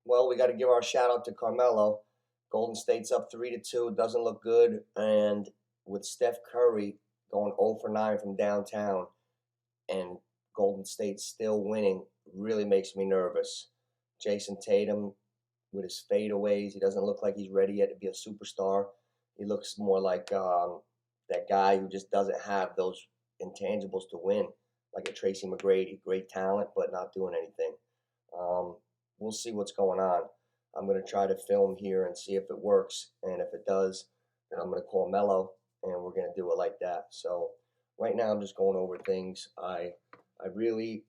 Well, we got to give our shout out to Carmelo. Golden State's up 3-2. Doesn't look good, and with Steph Curry going 0 for 9 from downtown, and Golden State still winning, really makes me nervous. Jason Tatum with his fadeaways, he doesn't look like he's ready yet to be a superstar. He looks more like that guy who just doesn't have those intangibles to win, like a Tracy McGrady, great talent but not doing anything. Um, we'll see what's going on. I'm going to try to film here and see if it works, and if it does, then I'm going to call Mello, and we're going to do it like that. So right now I'm just going over things. I really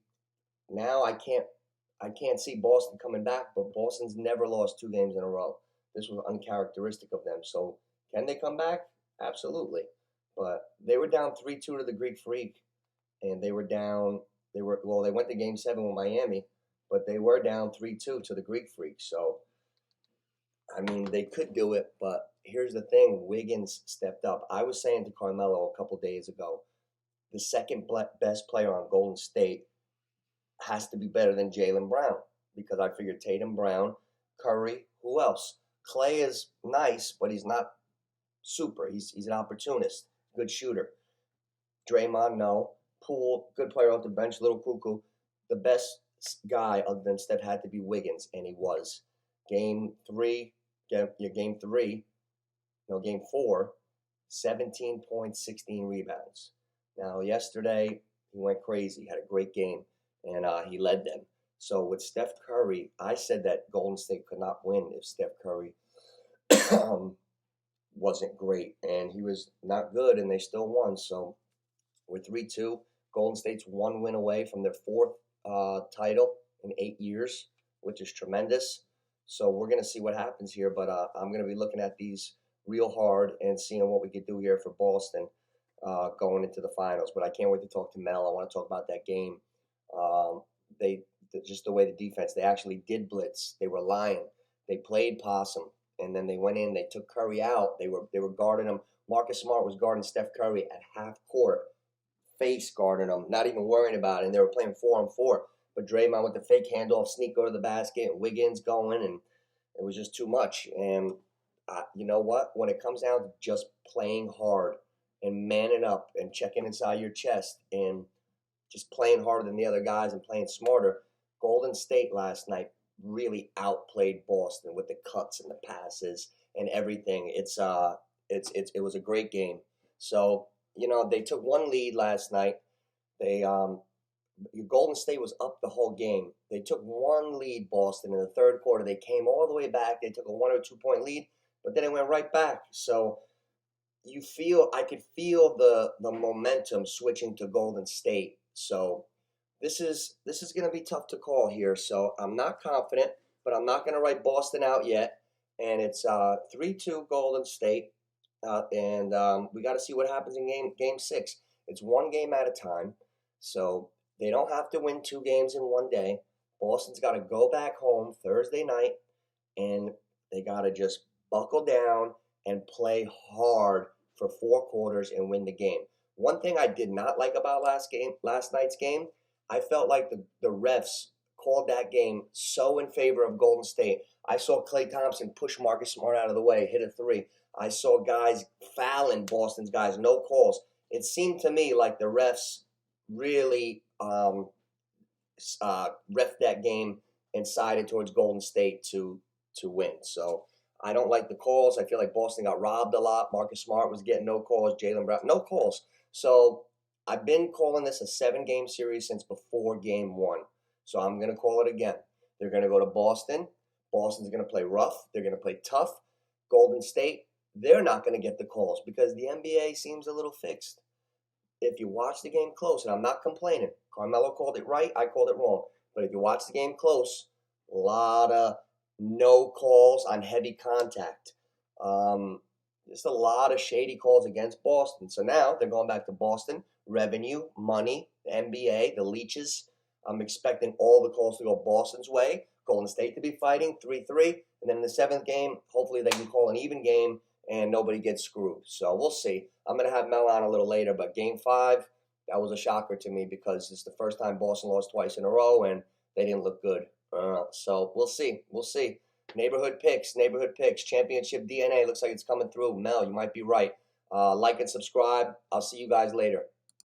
now I can't see Boston coming back, but Boston's never lost 2 games in a row. This was uncharacteristic of them. So can they come back? Absolutely. But they were down 3-2 to the Greek Freak, and they were down. They went to Game 7 with Miami, but they were down 3-2 to the Greek Freak. So I mean, they could do it, but here's the thing: Wiggins stepped up. I was saying to Carmelo a couple days ago, the second best player on Golden State has to be better than Jaylen Brown, because I figured Tatum, Brown, Curry, who else? Clay is nice, but he's not super. He's an opportunist, good shooter. Draymond, no. Poole, good player off the bench, little cuckoo. The best guy other than Steph had to be Wiggins, and he was. Game 3, no, Game 4, 17 points, 16 rebounds. Now, yesterday, he went crazy, had a great game, and he led them. So with Steph Curry, I said that Golden State could not win if Steph Curry wasn't great, and he was not good, and they still won. So we're 3-2. Golden State's 1 win away from their 4th title in 8 years, which is tremendous. So we're going to see what happens here, but I'm going to be looking at these real hard and seeing what we could do here for Boston going into the finals. But I can't wait to talk to Mel. I want to talk about that game. They just the way the defense, they actually did blitz. They were lying. They played possum, and then they went in. They took Curry out. They were guarding him. Marcus Smart was guarding Steph Curry at half court, face guarding him, not even worrying about it. And they were playing 4-on-4. But Draymond with the fake handoff, sneak go to the basket, and Wiggins going, and it was just too much. And you know what? When it comes down to just playing hard and manning up and checking inside your chest and just playing harder than the other guys and playing smarter, Golden State last night really outplayed Boston with the cuts and the passes and everything. It was a great game. So they took 1 lead last night. They Golden State was up the whole game. They took 1 lead, Boston, in the third quarter. They came all the way back. They took a 1 or 2 point lead, but then it went right back. So I could feel the momentum switching to Golden State. So this is going to be tough to call here. So I'm not confident, but I'm not going to write Boston out yet. And it's 3-2 Golden State, and we got to see what happens in game 6. It's 1 game at a time. So they don't have to win 2 games in one day. Boston's got to go back home Thursday night, and they got to just buckle down and play hard for 4 quarters and win the game. One thing I did not like about last night's game, I felt like the refs called that game so in favor of Golden State. I saw Klay Thompson push Marcus Smart out of the way, hit a 3. I saw guys fouling Boston's guys, no calls. It seemed to me like the refs really ref that game and sided towards Golden State to win. So I don't like the calls. I feel like Boston got robbed a lot. Marcus Smart was getting no calls. Jaylen Brown, no calls. So I've been calling this a 7-game series since before Game 1. So I'm going to call it again. They're going to go to Boston. Boston's going to play rough. They're going to play tough. Golden State, they're not going to get the calls because the NBA seems a little fixed. If you watch the game close, and I'm not complaining, Carmelo called it right, I called it wrong. But if you watch the game close, a lot of no calls on heavy contact. Just a lot of shady calls against Boston. So now they're going back to Boston. Revenue, money, the NBA, the leeches. I'm expecting all the calls to go Boston's way. Golden State to be fighting 3-3. And then in the 7th game, hopefully they can call an even game and nobody gets screwed. So we'll see. I'm going to have Mel on a little later, but Game 5, that was a shocker to me because it's the first time Boston lost twice in a row, and they didn't look good. So we'll see. We'll see. Neighborhood picks. Neighborhood picks. Championship DNA looks like it's coming through. Mel, you might be right. Like and subscribe. I'll see you guys later.